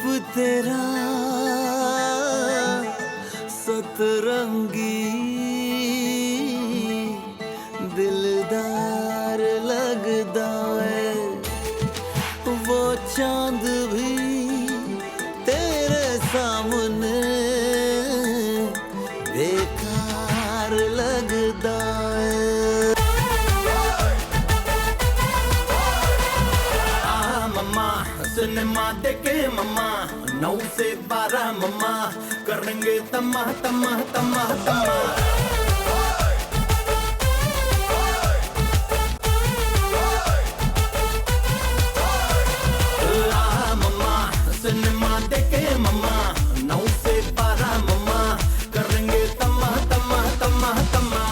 रूप तेरा सतरंगी दिलदार लगदा है वो चांद भी तेरे सामने बेकार लगदा है मम्मा सिनेमा देखे मम्मा 9 से 12 मम्मा करेंगे तम्मा तम्मा तम्मा तम्मा मम्मा सिनेमा देखे मम्मा 9 से 12 मम्मा करेंगे तम्मा तम्मा तम्मा तम्मा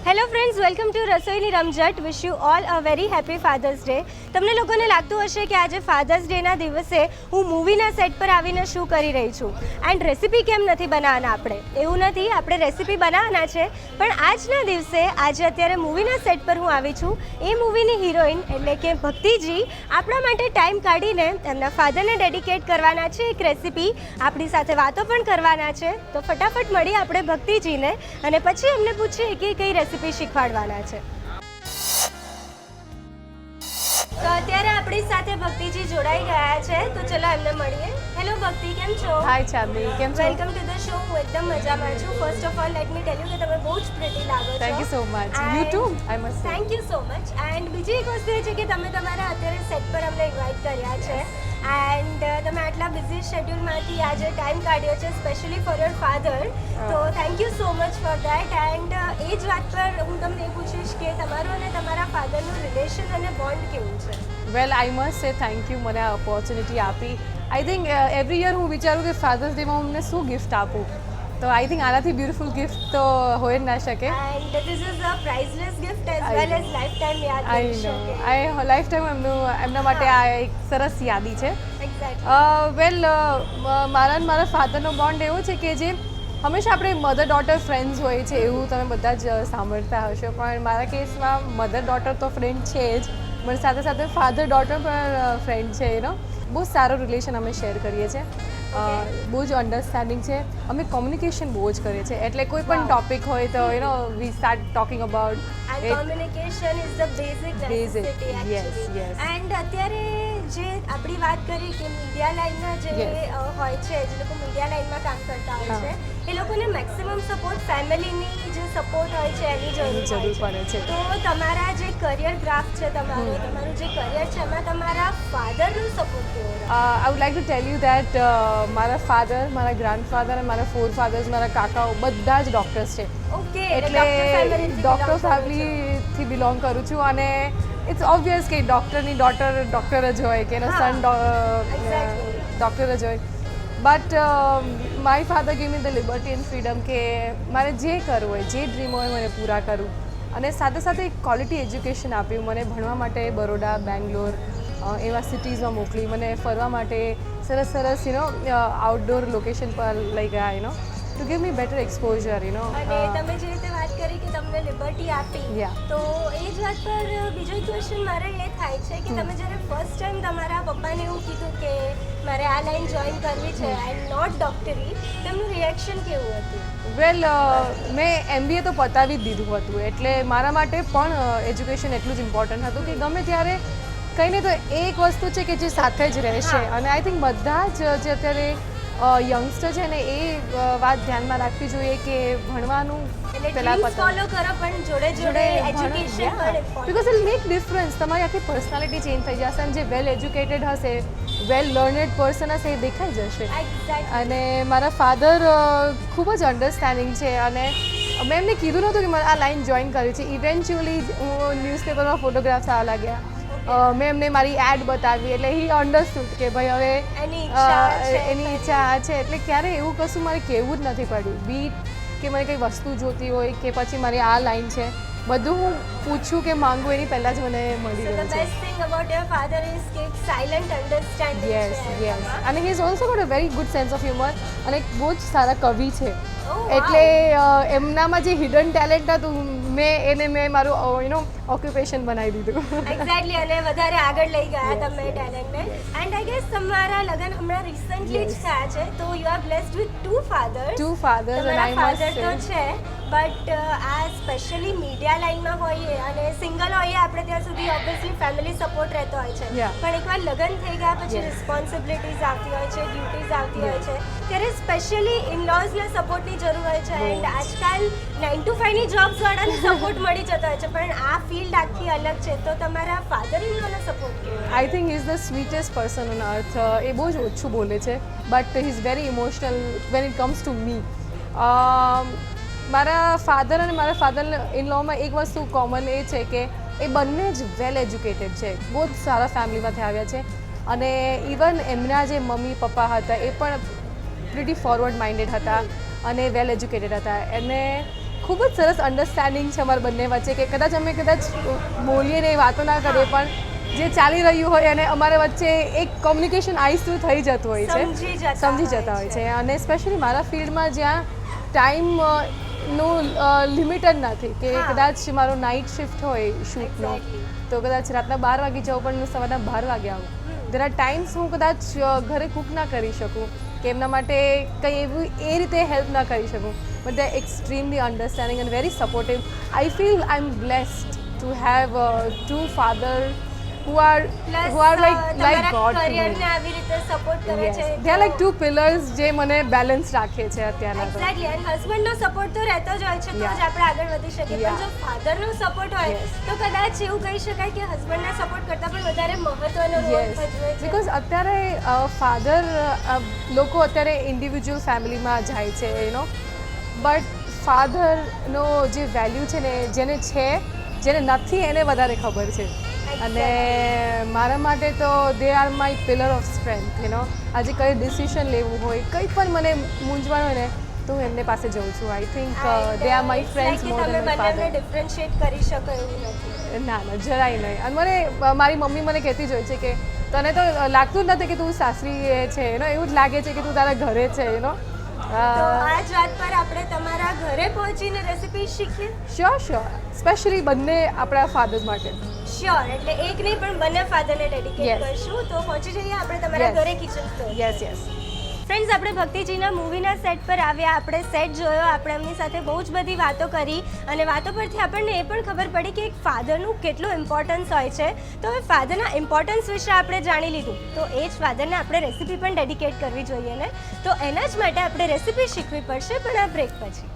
હેલો ફ્રેન્ડ્સ, વેલકમ ટુ રસોઈની રમઝટ. Wish you all a very happy father's day. તમને લોકોને લાગતું હશે કે આજે ફાધર્સ ડેના દિવસે હું મૂવીના સેટ પર આવીને શું કરી રહી છું એન્ડ રેસીપી કેમ નથી બનાવવાના. આપણે એવું નથી, આપણે રેસીપી બનાવવાના છે, પણ આજના દિવસે આજે અત્યારે મૂવીના સેટ પર હું આવી છું. એ મૂવીની હિરોઈન એટલે કે ભક્તિજી આપણા માટે ટાઈમ કાઢીને એમના ફાધરને ડેડિકેટ કરવાના છે એક રેસીપી. આપણી સાથે વાતો પણ કરવાના છે. તો ફટાફટ મળીએ આપણે ભક્તિજીને અને પછી એમને પૂછીએ કે કઈ રેસીપી શીખવાડવાના છે. તો અત્યારે આપણી સાથે ભક્તિજી જોડાઈ ગયા છે, તો ચલો એમને મળીએ. હેલો ભક્તિ, કેમ છો? હાય ચાંદી, કેમ છો? Welcome to the show. હું એકદમ મજામાં છું. First of all let me tell you કે તમે બહુ જ પ્રિટી લાગો છો. Thank you so much. You too, I must say. Thank you so much. And બીજી એક વસ્તુ એ છે કે તમે તમારા અત્યારે સેટ પર અમને ઇન્વાઇટ કર્યા છે એન્ડ તમે આટલા બિઝી શેડ્યુલમાંથી આજે ટાઈમ કાઢ્યો છે સ્પેશિયલી ફોર યોર ફાધર. તો thank you so much for that. And એ જ વાત પર હું તમને એ પૂછીશ કે તમારું અને તમારા ફાધરનું રિલેશન અને બોન્ડ કેવું છે? Well I must say thank you મને આ ઓપોર્ચ્યુનિટી આપી. આઈ થિંક એવરી યર હું વિચારું કે ફાધર્સ ડેમાં હું અમને શું ગિફ્ટ આપું, તો આઈ થિંક આનાથી બ્યુટિફુલ ગિફ્ટ તો હોય જ ના શકે. And this is a priceless gift as I well know. As lifetime યાદ આઈ રહી નો શકે. આઈ લાઈફ ટાઈમ એમના માટે આ એક સરસ યાદી છે. એક્ઝેક્ટલી. વેલ મારા અને મારા ફાધરનો બોન્ડ એવો છે કે જે હંમેશા આપણે મધર ડોટર ફ્રેન્ડ્સ હોય છે એવું તમે બધા જ સાંભળતા હશો, પણ મારા કેસમાં મધર ડોટર તો ફ્રેન્ડ છે જ, પણ સાથે સાથે ફાધર ડોટર પણ ફ્રેન્ડ છે. બહુ સારો રિલેશન અમે શેર કરીએ છીએ. બહુ જ અન્ડરસ્ટેન્ડિંગ છે. અમે કોમ્યુનિકેશન બહુ જ કરીએ છીએ, એટલે કોઈ પણ ટોપિક હોય તો વી start talking about And communication is the basic necessity yes, actually. yes. And અત્યારે જે આપણી વાત કરી કે મીડિયા લાઈનના જે Yes. હોય છે, જે લોકો મીડિયા લાઈનમાં કામ કરતા હોય હા. છે, એ લોકોને મેક્સિમમ સપોર્ટ ફેમિલીની જે સપોર્ટ હોય છે એની જરૂર જરૂર હોય પડે છે. તો તમારા જે કરિયર ગ્રાફ છે તમારું જે કરિયર છે એમાં તમારા ફાધરનો સપોર્ટ કેવો રહ્યો? I would like to tell you that મારા ફાધર, મારા ગ્રાન્ડફાધર અને મારા ફોર ફાધર્સ, મારા કાકાઓ બધા જ ડૉક્ટર્સ છે. ઓકે, એટલે ડૉક્ટર ફેમિલીથી બિલોંગ કરું છું અને ઇટ્સ ઓબ્વિયસ કે ડૉક્ટરની ડોટર ડૉક્ટર જ હોય કે એનો સન Exactly. ડૉક્ટર જ હોય. But my father give me the liberty and freedom કે મારે જે કરવું હોય, જે ડ્રીમ હોય મને પૂરા કરું, અને સાથે સાથે એક ક્વોલિટી એજ્યુકેશન આપ્યું મને ભણવા માટે. બરોડા, બેંગ્લોર એવા સિટીઝમાં મોકલી, મને ફરવા માટે સરસ સરસ આઉટડોર લોકેશન પર લઈ ગયા to give me better exposure. અને તમે જે રીતે વાત કરી કે તમને લિબર્ટી આપી, Yeah. તો એ જ વાત પર બીજો એક ક્વેશ્ચન મારે એ થાય છે કે તમે જ્યારે ફર્સ્ટ ટાઈમ તમારા પપ્પાને એવું કીધું કે મારે આ લાઈન જોઈન કરવી છે એન્ડ નોટ ડૉક્ટરી, તેમનું રિએક્શન કેવું હતું? વેલ મેં MBA તો પતાવી જ દીધું હતું, એટલે મારા માટે પણ એજ્યુકેશન એટલું જ ઇમ્પોર્ટન્ટ હતું કે ગમે ત્યારે કંઈ નહીં તો એક વસ્તુ છે કે જે સાથે જ રહેશે. અને આઈ થિંક બધા જ જે અત્યારે યંગસ્ટર છે ને એ વાત ધ્યાનમાં રાખવી જોઈએ કે ભણવાનું એટલે પહેલાં ડ્રીમ્સ ફોલો કરો પણ જોડે જોડે એજ્યુકેશન પણ બિકોઝ ઇટ મેક ડિફરન્સ. તમારી આખી પર્સનાલિટી ચેન્જ થઈ જશે અને જે વેલ એજ્યુકેટેડ હશે, વેલ લર્નેડ પર્સન હશે એ દેખાઈ જશે. એક્ઝેક્ટ. અને મારા ફાધર ખૂબ જ અન્ડરસ્ટેન્ડિંગ છે અને મેં એમને કીધું નહોતું કે મારે આ લાઈન જોઈન કરવી છે. ઇવેન્ચ્યુઅલી હું ન્યૂઝપેપરમાં ફોટોગ્રાફ્સ આવવા લાગ્યા. મેં એમને મારી એડ બતાવી એટલે હી અન્ડરસ્ટુડ કે ભાઈ હવે એની ઈચ્છા છે. એની ઈચ્છા આ છે. એટલે ક્યારે એવું કશું મારે કહેવું જ નથી પડ્યું. બીટ કે મને કંઈ વસ્તુ જોતી હોય કે પછી મારી આ લાઈન છે, બધું હું પૂછું કે માંગું એની પહેલાં જ મને મળી So the ગયું છે. best thing about your father is કે એક silent understanding યસ છે યસ એમાં. અને he is also got a very good sense of humour અને એક બહુ જ સારા કવિ છે. Oh, wow. એટલે એમનામાં જે હિડન ટેલેન્ટ હતું મેં મારું ઓક્યુપેશન બનાવી દીધું. એક્ઝેક્ટલી અને વધારે આગળ લઈ ગયા Yes, તમે yes, ટેલેન્ટને એન્ડ આઈ ગેસ તમારા લગ્ન હમણાં રિસન્ટલી જ Yes. થયા છે તો you are blessed with two fathers Two fathers and તમારા I must ફાધર તો say છે બટ આ સ્પેશિયલી મીડિયા લાઈનમાં હોઈએ અને સિંગલ હોઈએ આપણે ત્યાં સુધી ઓબ્વિયસલી ફેમિલી સપોર્ટ રહેતો હોય છે Yeah. પણ એકવાર લગ્ન થઈ ગયા પછી Yes. રિસ્પોન્સિબિલિટીઝ આવતી હોય છે ડ્યુટીઝ આવતી હોય Yes. છે ત્યારે સ્પેશિયલી ઇનલોઝના સપોર્ટની જરૂર હોય છે બહુ એન્ડ જ. આજકાલ 9 to 5 ની જોબ્સ વાળાને સપોર્ટ મળી જતો હોય છે પણ આ ફિલ્ડ આખી અલગ છે તો તમારા ફાધર ઇન લોનો સપોર્ટ કેવો I think is the sweetest person on earth. એ બહુ જ ઓછું બોલે છે but he is very emotional when it comes to me. મારા ફાધર અને મારા ફાધર ઇન લોમાં એક વસ્તુ કોમન એ છે કે એ બંને જ વેલ એજ્યુકેટેડ છે, બહુ જ સારા ફેમિલીમાંથી આવ્યા છે અને ઇવન એમના જે મમ્મી પપ્પા હતા એ પણ પ્રિટી ફોરવર્ડ માઇન્ડેડ હતા અને વેલ એજ્યુકેટેડ હતા. એને ખૂબ જ સરસ અન્ડરસ્ટેન્ડિંગ છે અમારા બંને વચ્ચે કે અમે કદાચ બોલીએ ને એ વાતો ના કરીએ પણ જે ચાલી રહ્યું હોય અને અમારા વચ્ચે એક કોમ્યુનિકેશન આઈસ થ્રુ થઈ જતું હોય છે, સમજી જતા હોય છે. અને સ્પેશિયલી મારા ફિલ્ડમાં જ્યાં ટાઈમનું લિમિટ જ નથી કે હા. કદાચ મારો નાઇટ શિફ્ટ હોય શૂટનો Exactly. તો કદાચ રાતના 12 વાગે જાઉં પણ હું સવારના 12 વાગે આવું. દેર આર ટાઈમ્સ હું કદાચ ઘરે કૂક ના કરી શકું કે એમના માટે કંઈ એવું એ રીતે હેલ્પ ના કરી શકું but they extremely understanding and very supportive. I feel I am blessed to have two father who are like God to me. કરિયરને આવી રીતે સપોર્ટ કરે Yes. છે They are like two pillars જે મને બેલેન્સ રાખે છે અત્યારના તો. એક્ઝેક્ટલી એન્ડ હસબન્ડનો સપોર્ટ તો રહેતો જ હોય છે તો જ Yeah. આપણે આગળ વધી શકીએ Yeah. પણ જો ફાધરનો સપોર્ટ હોય Yes. તો કદાચ એવું કહી શકાય કે હસબન્ડના સપોર્ટ કરતાં પણ વધારે મહત્વનો રોલ યસ ભજવે છે બિકોઝ અત્યારે ફાધર લોકો અત્યારે ઇન્ડિવિજ્યુઅલ ફેમિલીમાં જાય છે બટ ફાધરનો જે વેલ્યુ છે ને જેને નથી એને વધારે ખબર છે. અને મારા માટે તો દે are my pillar of strength આજે કઈ ડિસિઝન લેવું હોય કંઈ પણ મને મૂંઝવણ હોય ને તો હું એમને પાસે જઉં છું. I think they are my friends more તમે ધેન માય બંનેને ફાધર. ડિફરન્શિએટ કરી શકો એવું નથી ના જરાય નહીં. અને મને મારી મમ્મી મને કહેતી જ હોય છે કે તને તો લાગતું જ નથી કે તું સાસરી છે એવું જ લાગે છે કે તું તારા ઘરે છે તો આ જ વાત પર આપણે તમારા ઘરે પહોંચીને રેસિપી શીખીએ શ્યોર સ્પેશિયલી બંને આપણા ફાધર્સ માટે. શ્યોર એટલે એક નહીં પણ બંને ફાધરને ડેડિકેટ Yes. કરશું તો પહોંચી જઈએ આપણે તમારા Yes. ઘરે kitchen store. Yes yes friends આપણે ભક્તિજીના મૂવીના સેટ પર આવ્યા, આપણે સેટ જોયો, આપણે એમની સાથે બહુ જ બધી વાતો કરી અને વાતો પરથી આપણને એ પણ ખબર પડી કે એક ફાધરનું કેટલું ઇમ્પોર્ટન્સ હોય છે. તો હવે ફાધરના ઇમ્પોર્ટન્સ વિશે આપણે જાણી લીધું તો એ જ ફાધરને આપણે રેસિપી પણ ડેડિકેટ કરવી જોઈએ ને તો એના જ માટે આપણે રેસિપી શીખવી પડશે પણ આ બ્રેક પછી.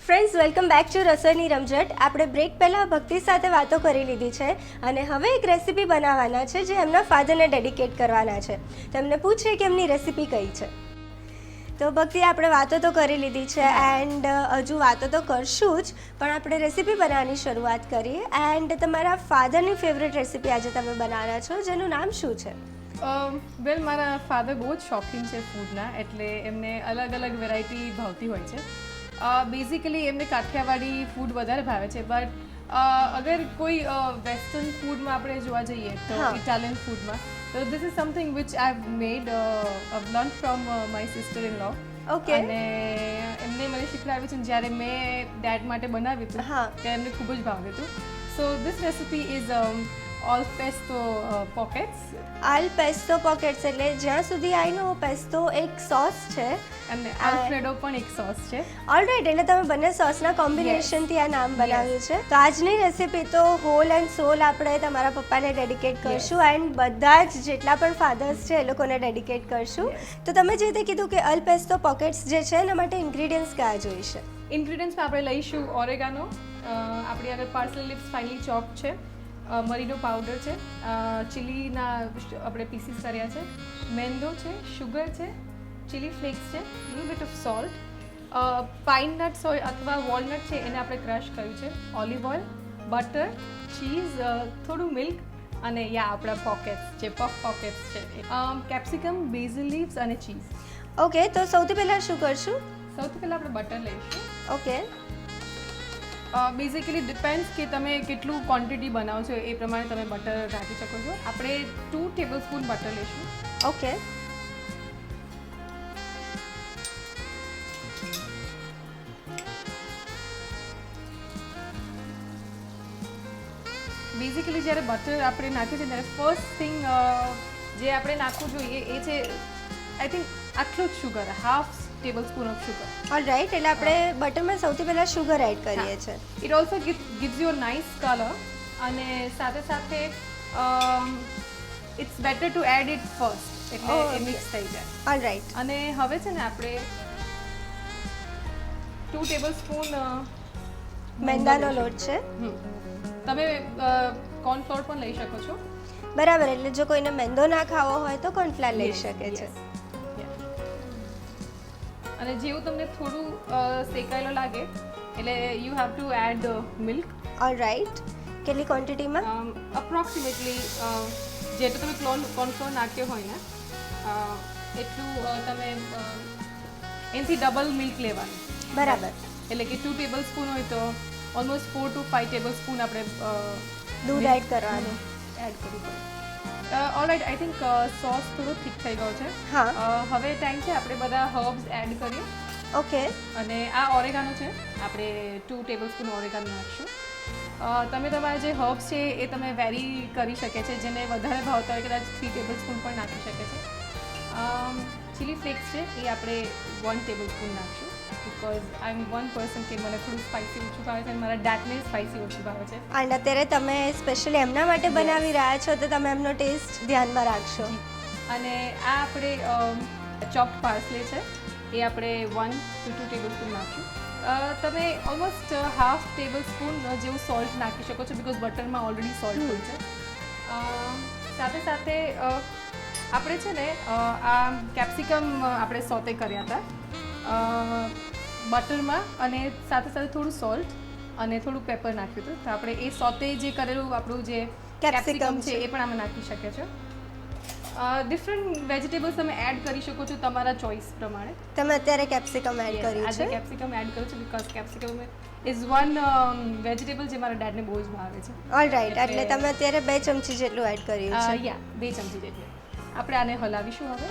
ફ્રેન્ડ્સ વેલકમ બેક ટુ રસોઈની રમઝટ. આપણે બ્રેક પહેલાં ભક્તિ સાથે વાતો કરી લીધી છે અને હવે એક રેસિપી બનાવવાના છે જે એમના ફાધરને ડેડિકેટ કરવાના છે. તેમને પૂછીએ કે એમની રેસિપી કઈ છે. તો ભક્તિ આપણે વાતો તો કરી લીધી છે એન્ડ હજુ વાતો તો કરશું જ પણ આપણે રેસિપી બનાવવાની શરૂઆત કરીએ. એન્ડ તમારા ફાધરની ફેવરેટ રેસિપી આજે તમે બનાવવાના છો જેનું નામ શું છે? વેલ મારા ફાધર બહુ જ શોખીન છે ફૂડના એટલે એમને અલગ અલગ વેરાયટી ભાવતી હોય છે. બેઝિકલી એમને કાઠિયાવાડી ફૂડ વધારે ભાવે છે બટ અગર કોઈ વેસ્ટર્ન ફૂડમાં આપણે જોવા જઈએ તો હા. ઇટાલિયન ફૂડમાં તો this is something which I have made learn from my sister in law. Okay. અને એમને મને શીખવાડ્યું છે જ્યારે મેં ડેડ માટે બનાવ્યું હતું હા. ત્યારે એમને ખૂબ જ ભાવ્યું હતું. So this recipe is all pesto pockets. આલ પેસ્તો પોકેટ્સ એટલે જ્યાં સુધી આઈ નો પેસ્તો એક સોસ છે અને આલ્ફ્રેડો પણ એક સોસ છે. ઓલરાઈટ એટલે તમે બંને સોસના કોમ્બિનેશનથી આ નામ બનાવ્યું છે. તો આજની રેસિપી તો હોલ એન્ડ સોલ આપણે તમારા પપ્પાને ડેડિકેટ કરશું એન્ડ બધા જ જેટલા પણ ફાધર્સ છે એ લોકોને ડેડિકેટ કરશું. તો તમે જે રીતે કીધું કે અલ પેસ્તો પોકેટ્સ જે છે એના માટે ઇન્ગ્રીડિયન્ટ્સ કયા જોઈશે? ઇન્ગ્રીડિયન્ટ્સમાં આપણે લઈશું ઓરેગાનો, આપણી આગળ પાર્સલ લિવ્સ ફાઇનલી ચોપ છે, મરીનો પાવડર છે, ચીલીના આપણે પીસીસ કર્યા છે, મેંદો છે, શુગર છે, ચીલી ફ્લેક્સ છે, little bit of salt, pine nuts હોય અથવા વોલનટ છે એને આપણે ક્રશ કર્યું છે, ઓલિવ ઓઇલ, બટર, ચીઝ, થોડું મિલ્ક અને યા આપણા પોકેટ્સ જે પફ પોકેટ્સ છે કેપ્સિકમ, બેઝિલ લીવ્સ અને ચીઝ. ઓકે, તો સૌથી પહેલાં શું કરશું? સૌથી પહેલાં આપણે બટર લઈશું. ઓકે, બેઝિકલી ડિપેન્ડ્સ કે તમે કેટલું ક્વોન્ટિટી બનાવો છો એ પ્રમાણે તમે બટર રાખી શકો છો. આપણે 2 ટેબલ સ્પૂન બટર લઈશું. ઓકે, બેઝિકલી જ્યારે બટર આપણે નાખ્યું છે ત્યારે ફર્સ્ટ થિંગ જે આપણે નાખવું જોઈએ એ છે આઈ થિંક આટલું જ sugar, half tablespoon of sugar. Alright. એટલે આપણે બટરમાં સૌથી પહેલાં શુગર એડ કરીએ છીએ. It also gives you a nice colour અને સાથે સાથે it's better to add it first એટલે એ મિક્સ થઈ જાય. ઓલરાઈટ. અને હવે છે ને આપણે 2 ટેબલ સ્પૂન મેંદાનો લોટ છે. તમે કોર્નફ્લોર પણ લઈ શકો છો. બરાબર. એટલે જો કોઈને મેંદો ના ખાવો હોય તો કોર્નફ્લાવર લઈ શકે છે. અને જેવું તમને થોડું શેકાયેલો લાગે એટલે you have to add milk. Alright. કેટલી ક્વોન્ટિટીમાં? અપ્રોક્સિમેટલી જેટલું તમે કોર્નફ્લોર નાખ્યો હોય ને એટલું તમે એનાથી ડબલ મિલ્ક લેવાનું. બરાબર. એટલે કે 2 ટેબલ સ્પૂન હોય તો ઓલમોસ્ટ 4 to 5 ટેબલ સ્પૂન આપણે દૂધ એડ કરવાનું. એડ કરવું પડે. ઓલરાઈટ. આઈ થિંક સોસ થોડો થીક થઈ ગયો છે. હા. હવે ટાઈમ છે આપણે બધા હર્બ્સ એડ કરીએ. ઓકે. અને આ ઓરેગાનો છે, આપણે 2 ટેબલ સ્પૂન ઓરેગાનો નાખીશું. તમે તમારા જે હર્બ્સ છે એ તમે વેરી કરી શકે છે. જેને વધારે ભાવતા હોય કદાચ 3 ટેબલ સ્પૂન પણ નાખી શકે છે. ચીલી ફ્લેક્સ છે એ આપણે 1 ટેબલ સ્પૂન નાખીશું. Because I am one person કે મને થોડું સ્પાઇસી ઓછું ભાવે છે અને મારા ડેડને સ્પાઇસી ઓછું ભાવે છે. અને અત્યારે તમે સ્પેશિયલી એમના માટે બનાવી રહ્યા છો તો તમે એમનો ટેસ્ટ ધ્યાનમાં રાખશો. અને આ આપણે ચોપ્ડ પાર્સલે છે એ આપણે 1 to 2 ટેબલ સ્પૂન નાખીશું. તમે ઓલમોસ્ટ હાફ ટેબલ સ્પૂન જેવું સોલ્ટ નાખી શકો છો બિકોઝ બટરમાં ઓલરેડી સોલ્ટ હોય છે. સાથે સાથે આપણે છે ને આ કેપ્સિકમ આપણે સોતે કર્યા હતા બટરમાં અને સાથે સાથે થોડું સોલ્ટ અને થોડું પેપર નાખ્યું હતું. તો આપણે એ સોતે જે કરેલું આપણું જે કેપ્સિકમ છે એ પણ આમાં નાખી શકીએ છો. ડિફરન્ટ વેજીટેબલ્સ તમે એડ કરી શકો છો તમારા ચોઇસ પ્રમાણે. તમે અત્યારે કેપ્સિકમ એડ કર્યું આજે છે. કેપ્સિકમ એડ કરું છું because capsicum is one vegetable જે મારા ડેડને બહુ જ ભાવે છે. ઓલરાઈટ. એટલે તમે અત્યારે 2 ચમચી જેટલું એડ કર્યું છે. યા 2 ચમચી જેટલી. આપણે આને હલાવીશું હવે.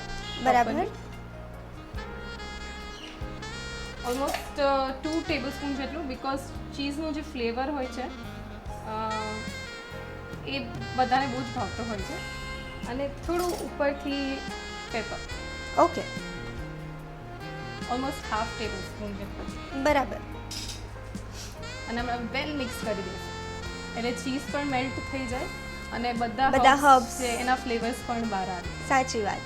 બરાબર. ઓલમોસ્ટ 2 ટેબલ સ્પૂન જેટલું બિકોઝ ચીઝનો જે ફ્લેવર હોય છે એ બધાને બહુ જ ભાવતો હોય છે. અને થોડું ઉપરથી paper. Okay. Almost half tablespoon જેટલું. બરાબર. અને અમે વેલ મિક્સ કરી દઈશું એટલે ચીઝ પણ મેલ્ટ થઈ જાય અને બધા herbs herbs છે એના ફ્લેવર્સ પણ બહાર આવે. સાચી વાત.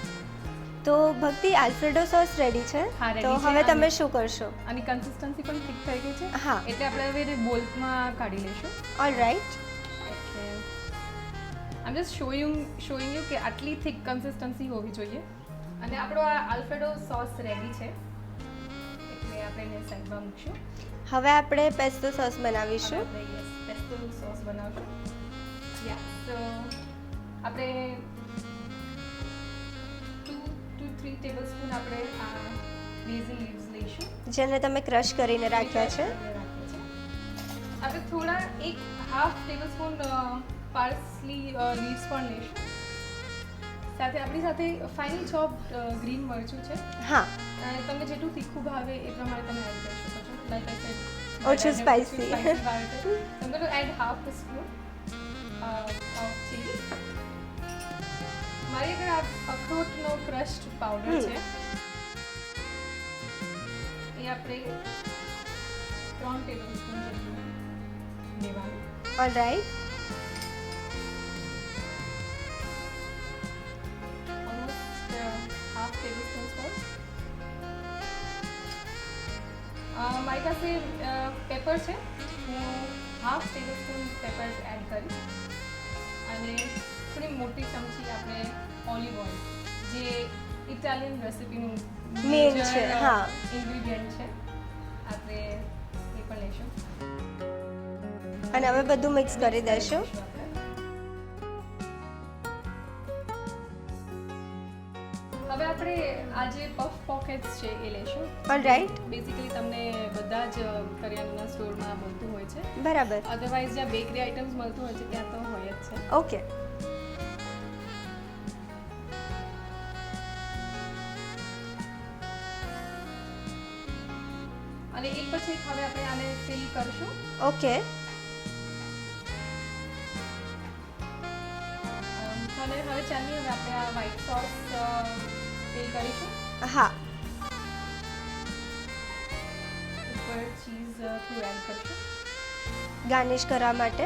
તો ભક્તિ, આલ્ફ્રેડો સોસ રેડી છે. હા, ready તો છે. હવે તમે શું કરશો? આની કન્સિસ્ટન્સી પણ ઠીક થઈ ગઈ છે. હા. એટલે આપણે હવે એને બોલમાં કાઢી લઈશું. ઓલરાઈટ. એટલે આઈ એમ જસ્ટ શોઈંગ યુ કે આટલી થિક કન્સિસ્ટન્સી હોવી જોઈએ. અને આપણો આ આલ્ફ્રેડો સોસ રેડી છે એટલે આપણે એને સાઈડમાં મૂકશું. હવે આપણે પેસ્તો સોસ બનાવીશું. પેસ્તો સોસ બનાવશું. યા તો આપણે 2 to 3 ટેબલ સ્પૂન આપણે આ બેઝિલ લીવ્સ લઈશું જેને તમે ક્રશ કરીને રાખ્યા છે. આપણે થોડા 1/2 ટેબલ સ્પૂન પાર્સલી લીવ્સ પણ લઈશું. સાથે આપણી સાથે ફાઇનલી ચોપ્ડ ગ્રીન મરચું છે. હા. અને તમને જેટલું તીખું ભાવે એ પ્રમાણે તમે એડ કરી શકો છો. લાઈક આઈ સેડ ઓછું spicy. I'm going to add half a spoon of chili. મારી આગળ આ અખરોટનો ક્રશ્ડ પાવડર છે એ આપણે 3 ટેબલ સ્પૂન જેટલું લેવાનું. Alright. Almost half tablespoon salt. મારી પાસે પેપર છે. હું half tablespoon pepper add કરીશ અને થોડી મોટી ચમચી આપણે ઓલિવ ઓઇલ જે ઇટાલિયન રેસિપીનું મેઇન છે. હા. ઇન્ગ્રીડિયન્ટ છે આપણે એ પણ લઈશું. અને હવે બધું મિક્સ કરી દઈશું. આ જે પફ પોકેટ્સ છે એ લેશો. ઓલરાઈટ. બેઝિકલી તમને બધા જ કરિયાણાના સ્ટોરમાં મળતું હોય છે. બરાબર. અધરવાઇઝ જ્યાં બેકરી આઇટમ્સ મળતું હોય છે ત્યાં તો હોય જ છે. ઓકે. અને એક પછી હવે આપણે આને ફિલ કરશું. ઓકે. અને હવે ચાલી હવે આપણે આ વ્હાઈટ સોસ ફિલ કરીશું. હા. ઉપર ચીઝ થોડું એડ કરીશું ગાર્નિશ કરવા માટે.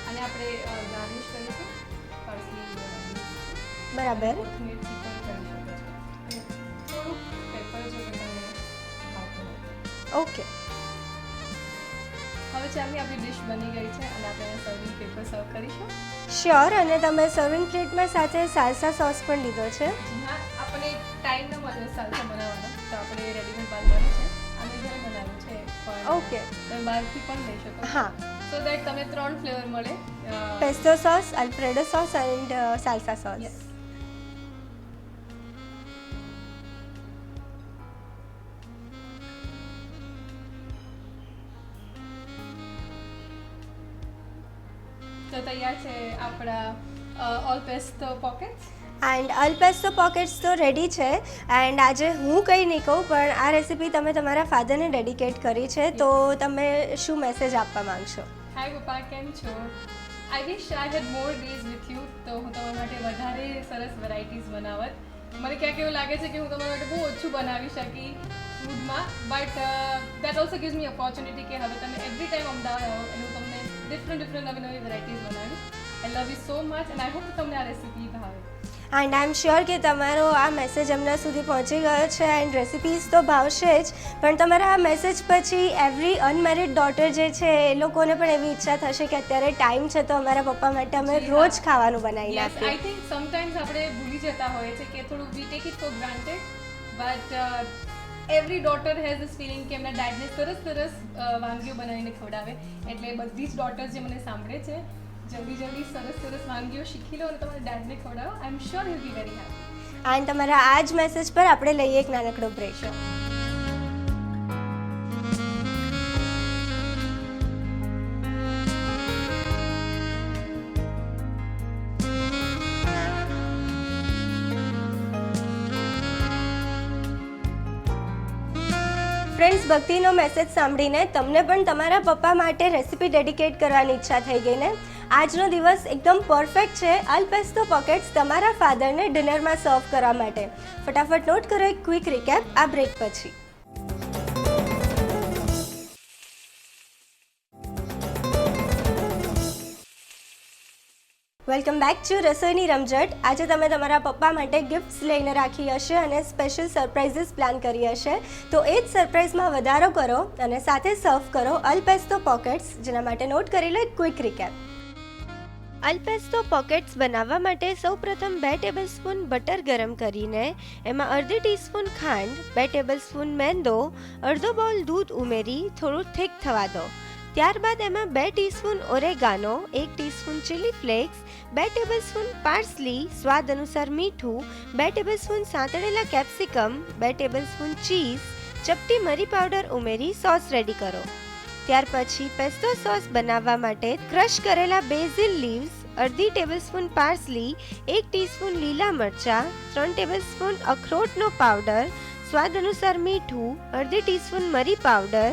અને આપણે ગાર્નિશ કરીશું પાર્સલી બરાબર. કોથમીરથી પણ કરી શકો છો. અને થોડુંક પેપર જો તમને ભાવતું હોય. ઓકે. હવે ચાલી આપણી ડિશ બની ગઈ છે અને આપણે સર્વિંગ પેપર સર્વ કરીશું. શ્યોર. અને તમે સર્વિંગ પ્લેટમાં સાથે સાલ્સા સોસ પણ લીધો છે. જી હા, આપણે ટાઈમ ન મળ્યો સાલ્સા બનાવવાનો તો આપણે રેડીમેડ બાંધવાનું છે. અને ઘરે બનાવ્યું છે પણ ઓકે. તમે બહારથી પણ લઈ શકો. હા. સો દેટ તમને 3 ફ્લેવર મળે. Pesto sauce, alfredo sauce and salsa sauce. Yes. તો તૈયાર છે આપણા all pesto pockets. And all pesto pockets તો રેડી છે. એન્ડ આજે હું કંઈ નહીં કહું પણ આ રેસીપી તમે તમારા ફાધરને ડેડિકેટ કરી છે, તો તમે શું મેસેજ આપવા માંગશો? હાય પપ્પા, કેમ છો? આઈ વિશ આઈ હેડ મોર ડેઝ વિથ યુ. તો હું તમારા માટે વધારે સરસ વેરાયટીઝ બનાવત. મને ક્યાંક એવું લાગે છે કે હું તમારા માટે બહુ ઓછું બનાવી શકી ફૂડમાં, but that also gives me opportunity કે હવે તમે એવરી ટાઈમ અમદાવાદ આવો એટલે હું તમને ડિફરન્ટ નવી નવી વેરાયટીઝ બનાવીશ. I love you so much and I hope તમને આ રેસીપી ભાવે. એન્ડ આઈ એમ શ્યોર કે તમારો આ મેસેજ એમના સુધી પહોંચી ગયો છે. એન્ડ રેસિપીઝ તો ભાવશે જ, પણ તમારા આ મેસેજ પછી એવરી અનમેરિડ ડોટર જે છે એ લોકોને પણ એવી ઈચ્છા થશે કે અત્યારે ટાઈમ છે તો અમારા પપ્પા માટે અમે રોજ ખાવાનું બનાવી યસ, નાખીએ. આઈ થિંક સમટાઈમ્સ આપણે ભૂલી જતા હોઈએ છીએ કે થોડું we take it for granted, but every daughter has this feeling કે એમના ડેડને સરસ વાનગીઓ બનાવીને ખવડાવે. એટલે બધી જ ડોટર્સ જે મને સાંભળે છે, જલ્દી સરસ વાનગીઓ શીખી લો અને તમારા ડેડને ખવડાવો. I am sure you be very happy. And તમારા આ જ મેસેજ પર આપણે લઈએ એક નાનકડો બ્રેક. ફ્રેન્ડ્સ, ભક્તિનો મેસેજ સાંભળીને તમને પણ તમારા પપ્પા માટે રેસીપી ડેડિકેટ કરવાની ઈચ્છા થઈ ગઈ ને? આજનો દિવસ એકદમ પરફેક્ટ છે અલ પેસ્તો પોકેટ્સ તમારા ફાધરને ડિનરમાં સર્વ કરવા માટે. ફટાફટ નોટ કરો એક ક્વિક રિકેપ આ બ્રેક પછી. વેલકમ બેક ટુ રસોઈની રમઝટ. આજે તમે તમારા પપ્પા માટે ગિફ્ટ્સ લઈને રાખી હશે અને સ્પેશિયલ સરપ્રાઇઝીસ પ્લાન કરી હશે, તો એ જ સરપ્રાઇઝમાં વધારો કરો અને સાથે સર્વ કરો અલ પેસ્તો પોકેટ્સ, જેના માટે નોટ કરી લો એક ક્વિક રિકેપ. અલ પેસ્તો પોકેટ્સ બનાવવા માટે સૌપ્રથમ 2 ટેબલસ્પૂન બટર ગરમ કરીને એમાં અડધી ટીસ્પૂન ખાંડ, 2 ટેબલસ્પૂન મેંદો, અડધો બાઉલ દૂધ ઉમેરી થોડું થીક થવા દો. ત્યારબાદ એમાં 2 teaspoon oregano, 1 teaspoon chilli flakes, 2 tablespoon parsley, સ્વાદ અનુસાર મીઠું, 2 ટેબલસ્પૂન સાંતળેલા કેપ્સિકમ, 2 ટેબલસ્પૂન ચીઝ, ચપટી મરી પાવડર ઉમેરી સોસ રેડી કરો. ત્યાર પછી પેસ્તો સોસ બનાવવા માટે ક્રશ કરેલા બેઝિલ લીવ્સ, અડધી ટેબલસ્પૂન પાર્સલી, 1 ટીસ્પૂન લીલા મરચાં, 3 ટેબલસ્પૂન અખરોટનો પાવડર, સ્વાદ અનુસાર મીઠું, અડધી ટીસ્પૂન મરી powder,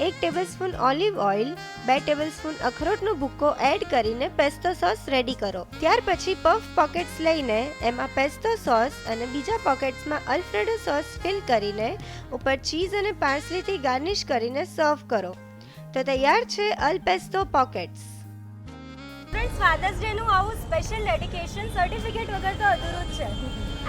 1 tablespoon olive oil, 2 tablespoon અખરોટનો ભૂક્કો એડ કરીને પેસ્તો સોસ રેડી કરો. ત્યાર પછી પફ પોકેટ્સ લઈને એમાં પેસ્તો સોસ અને બીજા પોકેટ્સમાં અલ્ફ્રેડો સોસ ફિલ કરીને ઉપર ચીઝ અને પાર્સલીથી ગાર્નિશ કરીને સર્વ કરો. તો તૈયાર છે અલ પેસ્તો પોકેટ્સ. ફ્રેન્ડ્સ, ફાધર્સ ડેનું આવું સ્પેશિયલ ડેડિકેશન સર્ટિફિકેટ વગર તો અધૂરું જ છે.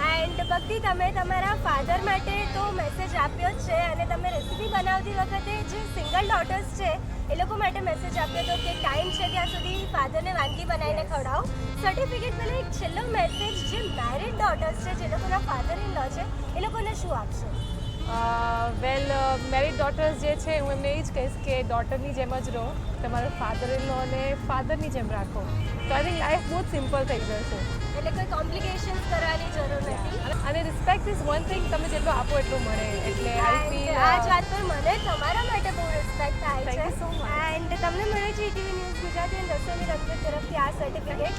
એન્ડ ભક્તિ, તમે તમારા ફાધર માટે તો મેસેજ આપ્યો જ છે અને તમે રેસીપી બનાવતી વખતે જે સિંગલ ડોટર્સ છે એ લોકો માટે મેસેજ આપ્યો હતો કે ટાઈમ છે ત્યાં સુધી ફાધરને વાનગી બનાવીને ખવડાવો. સર્ટિફિકેટ પહેલાં એક છેલ્લો મેસેજ જે મેરિડ ડોટર્સ છે, જે લોકોના ફાધર ઇન લો છે, એ લોકોને શું આપશો? વેલ મેરીડ ડોટર્સ જે છે હું એમને એ જ કહીશ કે ડોટરની જેમ જ રહો, તમારા ફાધર ઇન લોને ફાધરની જેમ રાખો, તો આઈ થિંક લાઈફ બહુ જ સિમ્પલ થઈ જશે. એટલે કોઈ કોમ્પ્લિકેશન્સ કરવાની જરૂર નથી. અને રિસ્પેક્ટ ઇઝ વન થિંગ, તમે જેટલું આપો એટલું મળે. એટલે આઈ ફીલ આ જ વાત પર મને તમારા માટે બહુ રિસ્પેક્ટ થાય Thank છે. you so much. એન્ડ તમને મળે છે ETV ન્યૂઝ ગુજરાતી અને રસોઈની રમઝટ તરફથી આ સર્ટિફિકેટ.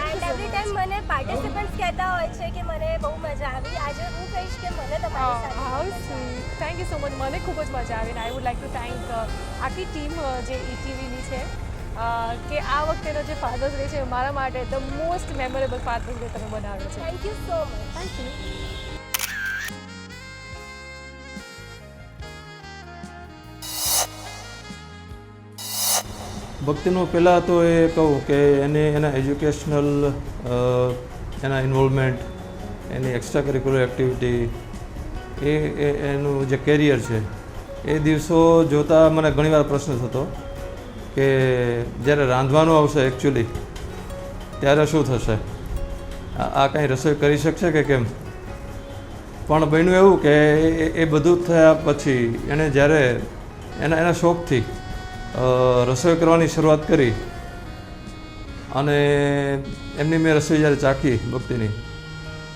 એન્ડ એવરી ટાઈમ મને પાર્ટિસિપન્ટ્સ કહેતા હોય છે કે મને બહુ મજા આવી. આજે હું કહીશ કે મને તમારી સાથે હાઉ બહુ મજા આવી. Sweet, thank you so much. મને ખૂબ જ મજા આવી. I would like to thank આખી ટીમ જે ETVની છે કે આ વખતેનો જે ફાધર્સ ડે છે મારા માટે the most memorable father's day તમે બનાવ્યો છે. Thank you so much. Thank you. ભક્તિનું પહેલાં તો એ કહું કે એને એના એજ્યુકેશનલ એના ઇન્વોલ્વમેન્ટ, એની એક્સ્ટ્રા કરિક્યુલર એક્ટિવિટી, એનું જે કેરિયર છે એ દિવસો જોતાં મને ઘણીવાર પ્રશ્ન થતો કે જ્યારે રાંધવાનું આવશે એકચ્યુઅલી ત્યારે શું થશે, આ કાંઈ રસોઈ કરી શકશે કે કેમ. પણ બન્યું એવું કે એ બધું થયા પછી એણે જ્યારે એના શોખથી રસોઈ કરવાની શરૂઆત કરી અને એમની મેં રસોઈ જ્યારે ચાખી ભક્તિની,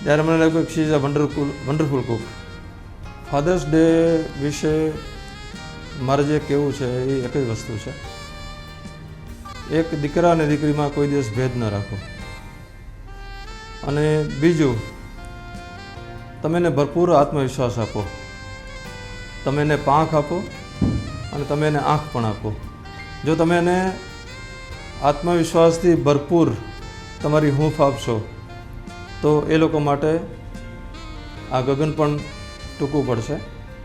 ત્યારે મને લાગ્યું કે she is a wonderful cook. Father's day વિશે મારે જે કહેવું છે એ એક જ વસ્તુ છે, એક દીકરા અને દીકરીમાં કોઈ દિવસ ભેદ ન રાખો. અને બીજું, તમે એને ભરપૂર આત્મવિશ્વાસ આપો, તમે એને પાંખ આપો અને તમે એને આંખ પણ આપો. જો તમે એને આત્મવિશ્વાસથી ભરપૂર તમારી હૂંફ આપશો તો એ લોકો માટે આ ગગન પણ ટૂંકું પડશે,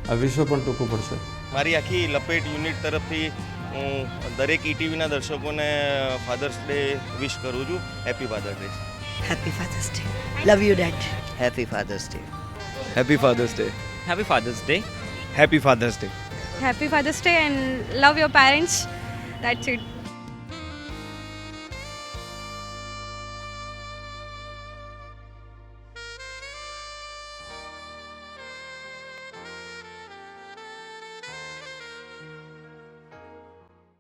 આ વિશ્વ પણ ટૂંકું પડશે. મારી આખી લપેટ યુનિટ તરફથી હું દરેક ETVના દર્શકોને ફાધર્સ ડે વિશ કરું છું. Happy father day. Happy Father's Day. Love you, Dad. Happy Father's Day. Happy Father's Day. Happy Father's Day. Happy Father's Day. Happy Father's Day and love your parents. That's it.